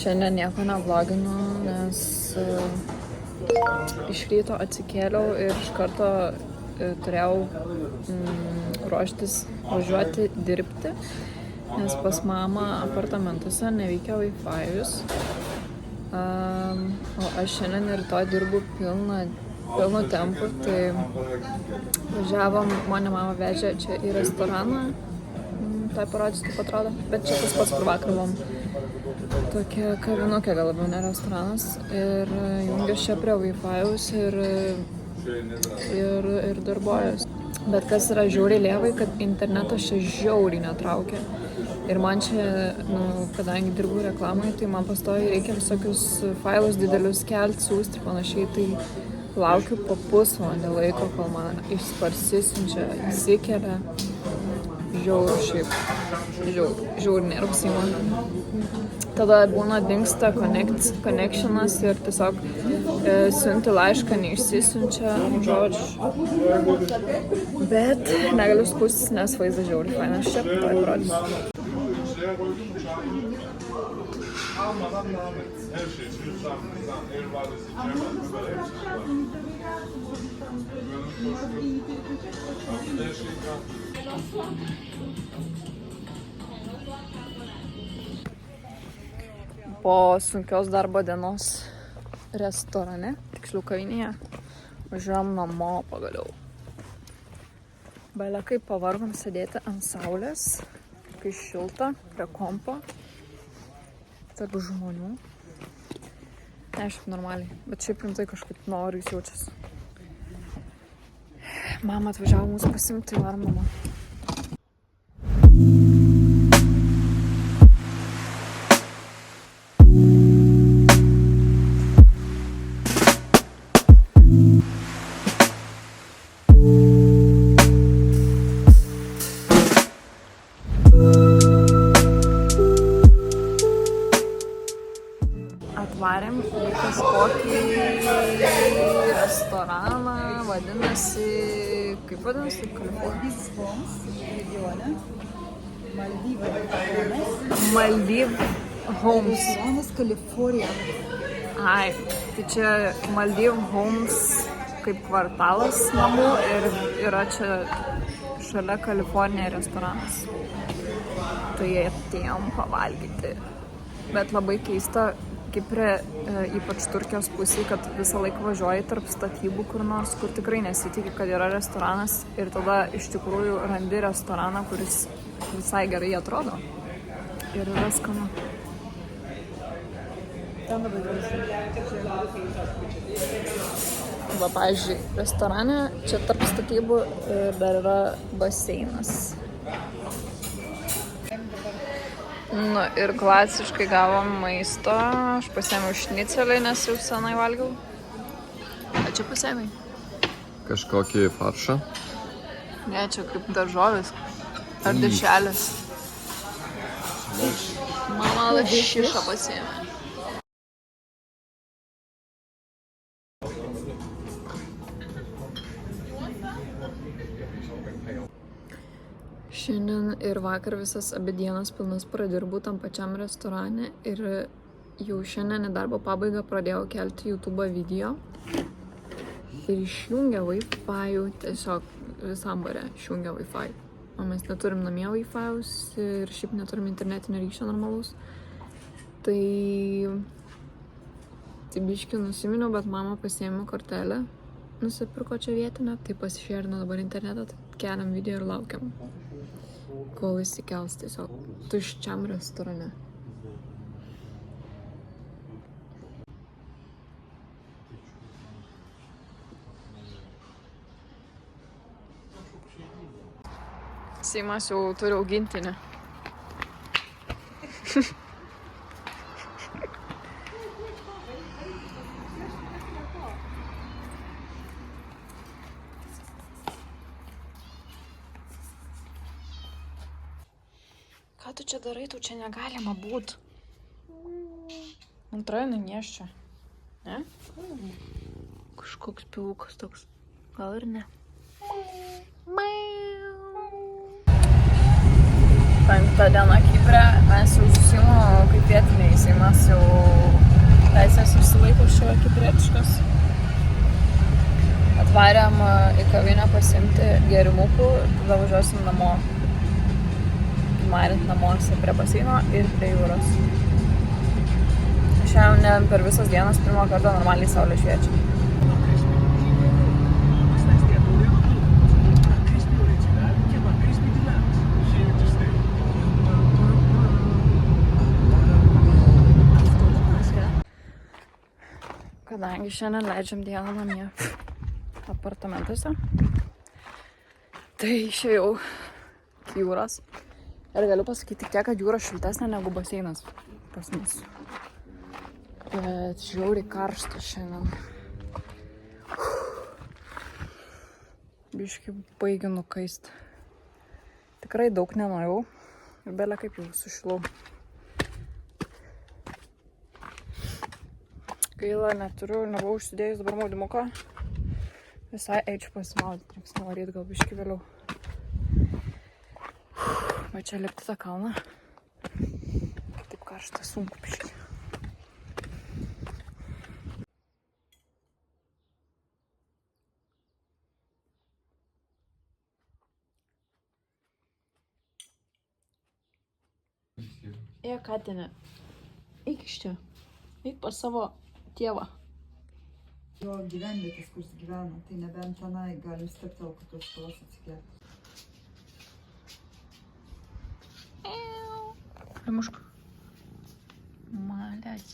Šiandien nieko nevloginu, nes iš ryto atsikėliau ir iš karto turėjau ruoštis važiuoti dirbti, nes pas mamą apartamentuose neveikia Wi-Fi'us. O aš šiandien ir rytoj dirbu pilnu tempu, tai važiavom, mane mama vežė čia į restoraną, tai parodys, kaip atrodo, bet čia tas pats, kur vakar buvom. Tokia kavinukė, gal labiau ne restoranas, ir jungiu čia prie Wi-Fi'us ir darbuojas. Bet kas yra žiauriai lievai, kad internetas čia žiauriai netraukia. Ir man čia, kadangi dirbu reklamai, tai man pastoviai reikia visokius failus didelius kelti, siūsti ir panašiai, tai laukiu po pusvalandį laiko, kol man išsparsisinčia, įsikelia. Žiauriai nervus įman. Tada būna dingsta connectionas ir tiesiog siunti laišką, neišsisiunčia, žodžiu. Bet negaliu skūstis, nes vaizdas žiauriai fainas čia, tai parodys. Po sunkios darbo dienos restorane, tiksliau kavinėje, važiuojam namo pagaliau. Bele kaip pavargom sėdėti ant saulės, kai šilta, prie kompo, tarp žmonių. Neaišku, normaliai, bet šiaip rimtai kažkaip noriu jaučiasi. Mama atvažiavo mūsų pasimti, tai varom mama. Atvarėm į kažkokį restoraną, vadinasi, kaip vadinasi? Maldives Homes regione. Maldives Homes. Restoranas Kalifornija. Ai, tai čia Maldives Homes kaip kvartalas namų ir yra čia šalia Kalifornija restoranas. Tai atėjom pavalgyti. Bet labai keista, Kipre, ypač Turkijos pusėje, kad visą laiką važiuoji tarp statybų kur nors, kur tikrai nesitiki, kad yra restoranas ir tada iš tikrųjų randi restoraną, kuris visai gerai atrodo ir yra skanu. Va, pavyzdžiui, restorane čia tarp statybų dar yra baseinas. Ir klasiškai gavom maisto, aš pasiėmiau šnicelį, nes jau senai valgiau. A čia pasiėmai? Kažkokį faršą? Ne, čia kaip daržovės ar dešelės. Mama lašišą pasiėmė. Šiandien ir vakar visas abi dienas pilnas pradirbu tam pačiam restorane ir jau šiandien į darbo pabaigą pradėjau kelti YouTube video ir išjungia Wi-Fi, tiesiog visam bare išjungia Wi-Fi. O mes neturim namie Wi-Fi'us ir šiaip neturim internetinio ryšio normalus. Tai biškį nusiminiau, bet mama pasiėmė kortelę, nusipirko čia vietinę, tai pasišerino dabar internetą, tai keliam video ir laukiam, kol įsikels tiesiog tuščiam restorane. Seimas jau turi augintinį. Ką tu čia darai? Tu čia negalima būt. Antroje nunieščia. Ne? Kažkoks pilukas toks. Gal ir ne. Penktą dieną Kipre mes jau susimom kaip vietiniai, Seimas jau teisės išsilaiko šio kiprietiškas. Atvarėm į kavinę pasimti gėrimukų ir tada važiuosim namo. Marint namuose prie baseino ir prie jūros. Šiandien per visas dienas pirmą kartą normaliai saulė šviečia. Kadangi šiandien leidžiam dieną namie apartamentuose, tai išėjau į jūros. Ir galiu pasakyti tiek, kad jūra šiltesnė negu baseinas pas mus. Bet žiauriai karšta šiandien. Biškį baigiu nukaist. Tikrai daug nenuėjau ir belė kaip jau sušilau. Gaila, nebuvau užsidėjus dabar maudymuką. Visai eičiau pasimaudyti, reiks nuvaryt gal biškį vėliau. Va čia lipti tą kalną. Taip karšta, sunku biškį. Katinė, eik iš čia. Eik pas savo tėvą. Jo gyvenvietės, kur jis gyvena, tai nebent tenai galim steptel kokios spalvos atsikėti. Limuška. Молодец.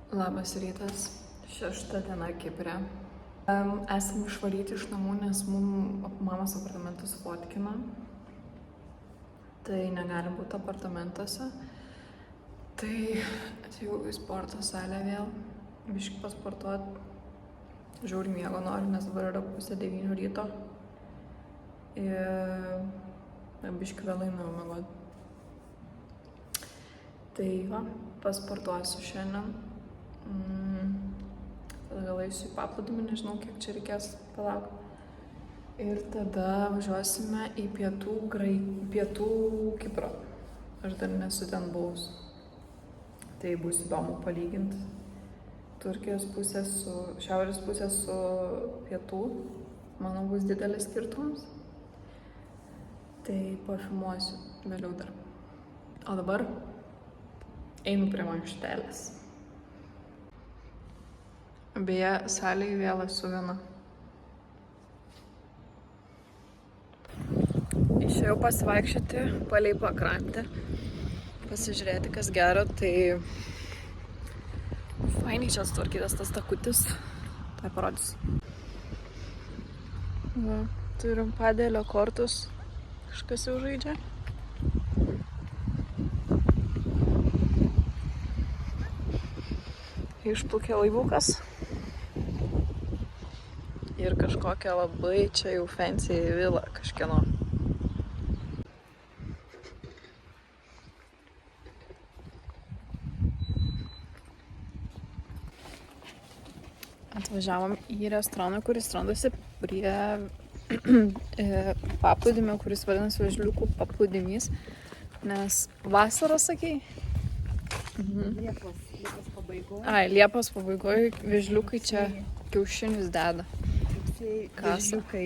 Labas rytas. 6 diena Kipre. Esam išvaryti iš namų, nes mamos apartamentus fotkina. Tai negalim būti apartamentuose. Tai atėjau į sporto salę vėl, biškį pasportuot. Žiauriai miego noriu, nes dabar yra 8:30 ryto. Ir biškį vėlai nuėmiau. Tai va, pasportuosiu šiandien. Tada gal eisiu į paplūdimį, nežinau kiek čia reikės palaukti. Ir tada važiuosime į pietų Kipro. Aš dar nesu ten buvus. Tai bus įdomu palyginti Turkijos pusės su šiaurės pusės su pietų. Manau, bus didelis skirtumas. Tai pafilmuosiu vėliau dar. O dabar einu prie mankštelės. Beje, salėje vėl esu viena. Išėjau pasivaikščioti palei pakrantę, pasižiūrėti, kas gero, tai fainiai čia sutvarkytas tas takutis. Tai parodys. Va, turim padelio kortus, kažkas jau žaidžia. Išplaukė laivukas. Ir kažkokia labai čia jau fancy vila kažkieno. Atvažiavom į restoraną, kuris randasi prie paplūdimio, kuris vadinasi Vėžliukų paplūdimys. Nes vasarą, sakei? Liepos pabaigoje. Ai, Liepos pabaigoje Vėžliukai čia kiaušinius deda. Vėžliukai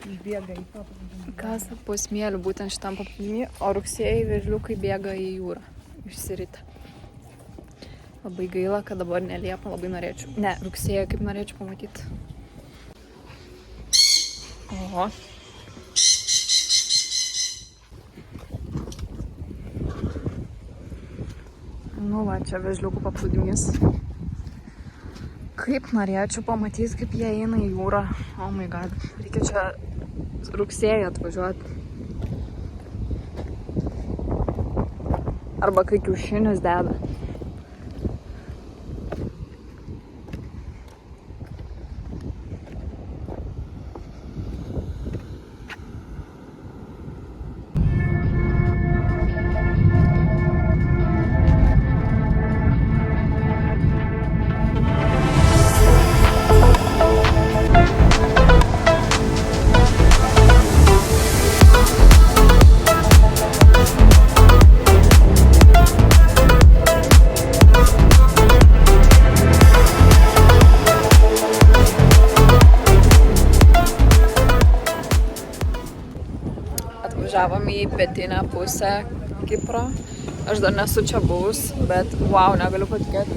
išbėga į paplūdimį. Kasa po smėliu būtent šitam paplūdimį, o rugsėjai Vėžliukai bėga į jūrą išsirita. Labai gaila, kad dabar ne Liepa, labai norėčiau. Ne, rugsėją kaip norėčiau pamatyti. Oho. Nu va, čia Vėžliukų paplūdimys. Kaip norėčiau pamatyti, kaip jie eina į jūrą. Oh my god. Reikia čia rugsėjį atvažiuoti. Arba kai kiaušinius deda. pietinę pusę Kipro. Aš dar nesu čia buvus, bet wow, negaliu patikėti,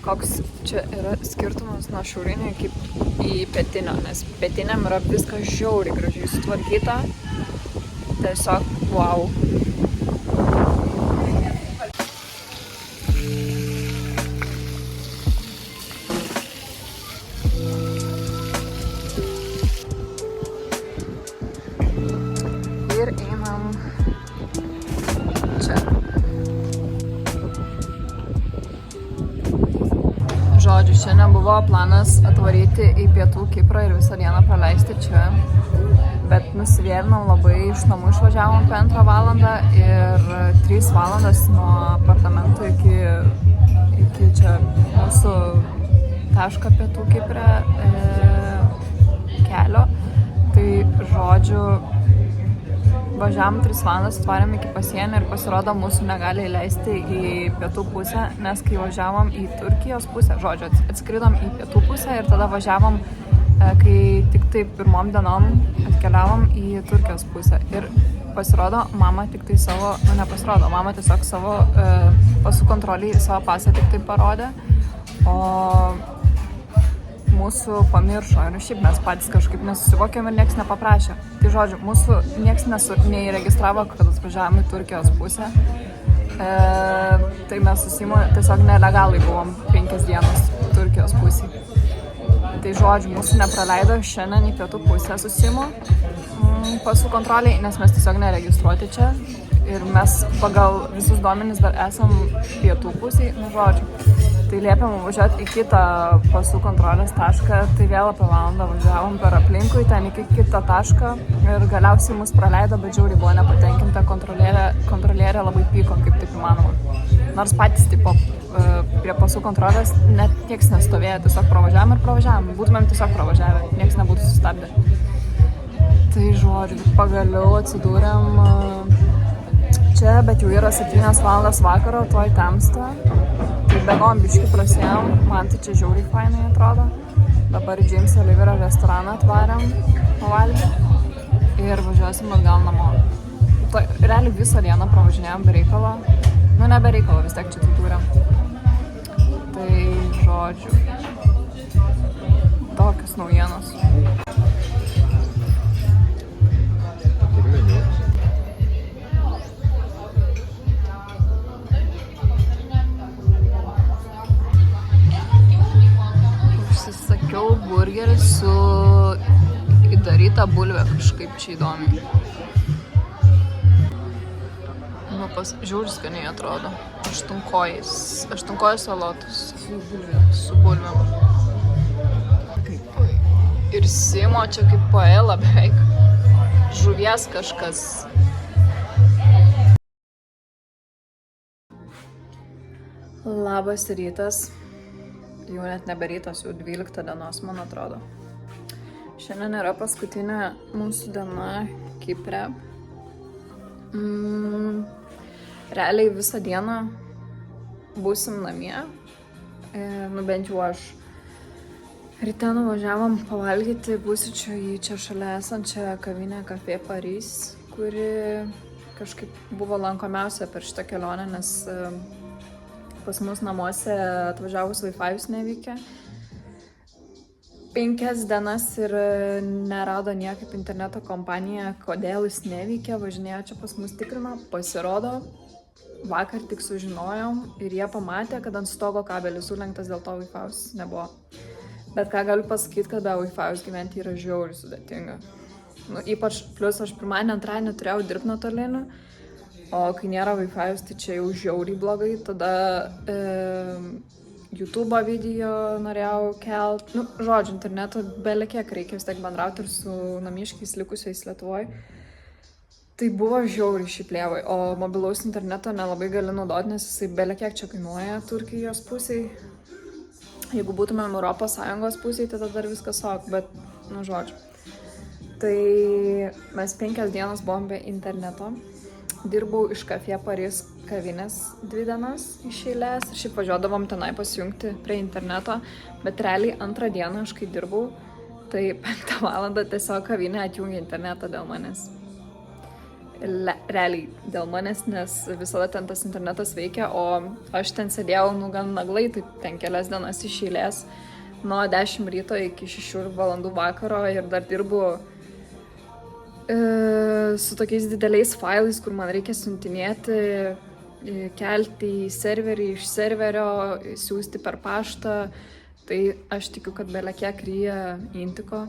koks čia yra skirtumas nuo šiaurinio į pietinio, nes pietiniam yra viskas žiauriai gražiai sutvarkyta. Tiesiog wow. Ir einam čia. Žodžiu, šiandien buvo planas atvaryti į pietų Kiprą ir visą dieną praleisti čia. Bet nusivėlinam labai, iš namų išvažiavom 2 valandą ir 3 valandas nuo apartamentų iki čia mūsų taško pietų Kipre kelio. Tai žodžiu, važiavom 3 valandas, atvarėm iki pasienio ir pasirodo mūsų negali įleisti į pietų pusę, nes kai važiavom į Turkijos pusę, žodžiu, atskridom į pietų pusę ir tada važiavom, kai tik tai 1 dienom atkeliavom į Turkijos pusę. Ir pasirodo, mama tik tai savo, mama tiesiog savo pasų kontrolį į savo pasą tik tai parodė, o mūsų pamiršo ir šiaip mes patys kažkaip nesusivokėm ir nieks nepaprašė. Tai žodžiu, mūsų nieks neįregistravo, kad atvažiavom į Turkijos pusę. Tai mes su Simu tiesiog nelegalai buvom 5 dienas Turkijos pusėj. Tai žodžiu, mūsų nepraleido šiandien į pietų pusę su Simu pasų kontroliai, nes mes tiesiog neregistruoti čia. Ir mes pagal visus duomenis dar esam pietų pusėj, žodžiu. Tai liepėm važiuoti į kitą pasų kontrolės tašką, tai vėl apie valandą važiavom per aplinkui, ten iki kitą tašką ir galiausiai mus praleido, bet žiauriai buvo nepatenkinta, kontrolierė labai pyko, kaip taip įmanoma. Nors patys tipo prie pasų kontrolės net nieks nestovėjo, tiesiog pravažiavom, būtumėm tiesiog pravažiavę, nieks nebūtų sustabdę. Tai žodžiu, pagaliau atsidūrėm čia, bet jau yra 7 valandas vakaro, tuoj tamsta. Tai bėgom biškį prasėjom, man tai čia žiauriai fainai atrodo. Dabar į James Oliverio restoraną atvarėm pavalgyti ir važiuosim atgal namo. Realiai visą dieną pravažinėjom be reikalo. Nu, ne be reikalo, vis tiek čia tutūrėm. Tai žodžiu, tokios naujienos. Burgeris su įdaryta bulvė kažkaip čia įdomiai. Nu, žiauriai skaniai atrodo. 8 salotus su bulvėm. Ir Simo čia kaip paela beveik. Žuvies kažkas. Labas rytas. Jau net neberytas, jau 12 dienos, man atrodo. Šiandien yra paskutinė mūsų diena Kipre. Realiai visą dieną būsim namie. Nu bent jau aš. Ryte nuvažiavom pavalgyti pusryčių į čia šalia esančią kavinę Café Paris, kuri kažkaip buvo lankomiausia per šitą kelionę, nes pas mus namuose atvažiavus Wi-Fi'us neveikia. 5 dienas ir nerado niekaip interneto kompanija, kodėl jis neveikia, važinėjo čia pas mus tikrino, pasirodo, vakar tik sužinojom ir jie pamatė, kad ant stogo kabelis sulenktas, dėl to Wi-Fi'us nebuvo. Bet ką galiu pasakyti, kad be Wi-Fi'us gyventi yra žiauriai sudėtinga. Nu, ypač plus aš pirmadienį, antradienį turėjau dirbti nuotoliniu. O kai nėra Wi-Fi'us, tai čia jau žiauriai blogai, tada YouTube video norėjau kelt. Nu, žodžiu, interneto belekiek reikia vis tiek bendrauti ir su namiškiais likusiais Lietuvoj. Tai buvo žiauriai šiplėvai, o mobilaus interneto nelabai gali naudoti, nes jisai belekiek čia kainuoja Turkijos pusėj. Jeigu būtumėm Europos Sąjungos pusėj, tai tada dar viskas ok, bet, nu, žodžiu. Tai mes 5 dienas buvom be interneto. Dirbau iš Café Paris kavinės 2 dienas iš eilės ir šiaip važiuodavom tenai pasijungti prie interneto, bet realiai 2 dieną aš kai dirbau, tai 5 valandą tiesiog kavinė atjungė internetą dėl manęs. realiai dėl manęs, nes visada ten tas internetas veikia, o aš ten sėdėjau, gan naglai, tai ten kelias dienas iš eilės, nuo 10 ryto iki 6 valandų vakaro ir dar dirbu su tokiais dideliais failais, kur man reikia siuntinėti, kelti į serverį, iš serverio, siųsti per paštą. Tai aš tikiu, kad belė kiek ryja intiko.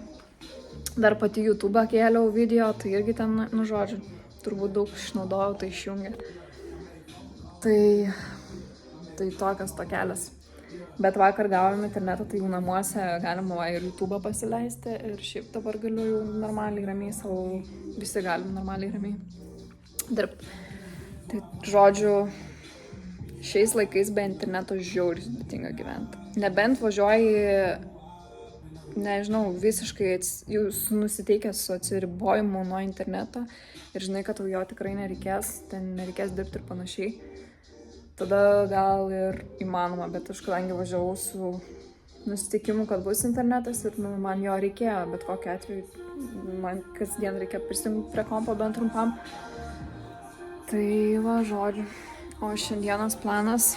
Dar pati YouTube kėliau video, tai irgi ten, žodžiu, turbūt daug išnaudojau, tai išjungia. Tai tokias tokelis. Bet vakar gavom internetą, tai jau namuose galima ir YouTube pasileisti ir šiaip dabar galiu jau normaliai ramiai savo, visi galim normaliai ramiai dirbti. Tai žodžiu, šiais laikais be interneto žiauriai sudėtinga gyventi. Nebent važiuoji, nežinau, visiškai jūs nusiteikęs su atsiribojimu nuo interneto ir žinai, kad tau jo tikrai nereikės, ten nereikės dirbti ir panašiai. Tada gal ir įmanoma, bet aš kadangi važiavau su nusiteikimu, kad bus internetas ir man jo reikėjo, bet kokiu atveju man kasdien reikia prisijungti prie kompo bent trumpam. Tai va, žodžiu. O šiandienos planas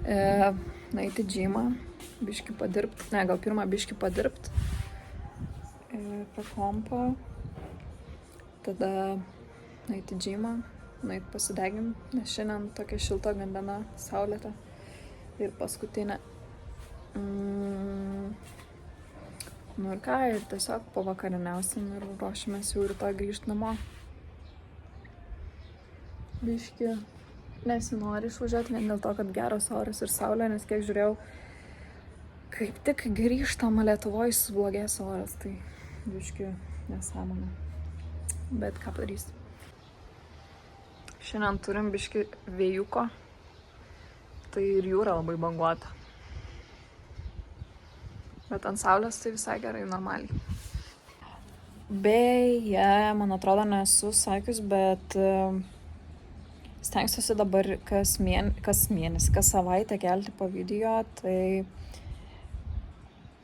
nueiti į džymą, biškį padirbti, gal pirmą biškį padirbti prie kompo, tada nueiti į džymą, nueiti pasideginti, nes šiandien tokia šilta gan diena, saulėta ir paskutinė. Nu ir ką, ir tiesiog pavakariniausim ir ruošimės jau rytoj grįžti namo. Biškį nesinori išvažiuoti vien dėl to, kad geras oras ir saulė, nes kiek žiūrėjau, kaip tik grįžtama Lietuvoje sublogės oras, tai biškį nesąmonė. Bet ką padarysi? Šiandien turim biškį vėjuko, tai ir jūra labai banguota. Bet ant saulės tai visai gerai, normaliai. Beje, man atrodo, nesu sakius, bet stengsiuosi dabar kas savaitę kelti po video, tai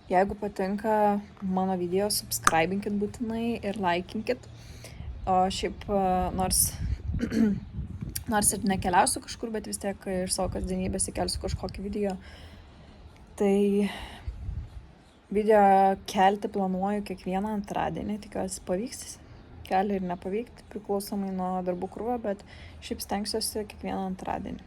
jeigu patinka mano video, subscribinkit būtinai ir laikinkit. O šiaip nors ir nekeliausiu kažkur, bet vis tiek iš savo kasdienybės įkelsiu kažkokį video. Tai video kelti planuoju kiekvieną antradienį, tikiuosi pavyks. Gali ir nepavykti, priklausomai nuo darbų krūvio, bet šiaip stengsiuosi kiekvieną antradienį.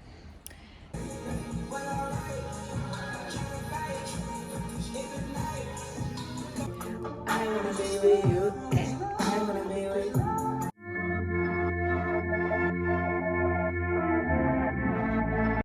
I wanna be with you.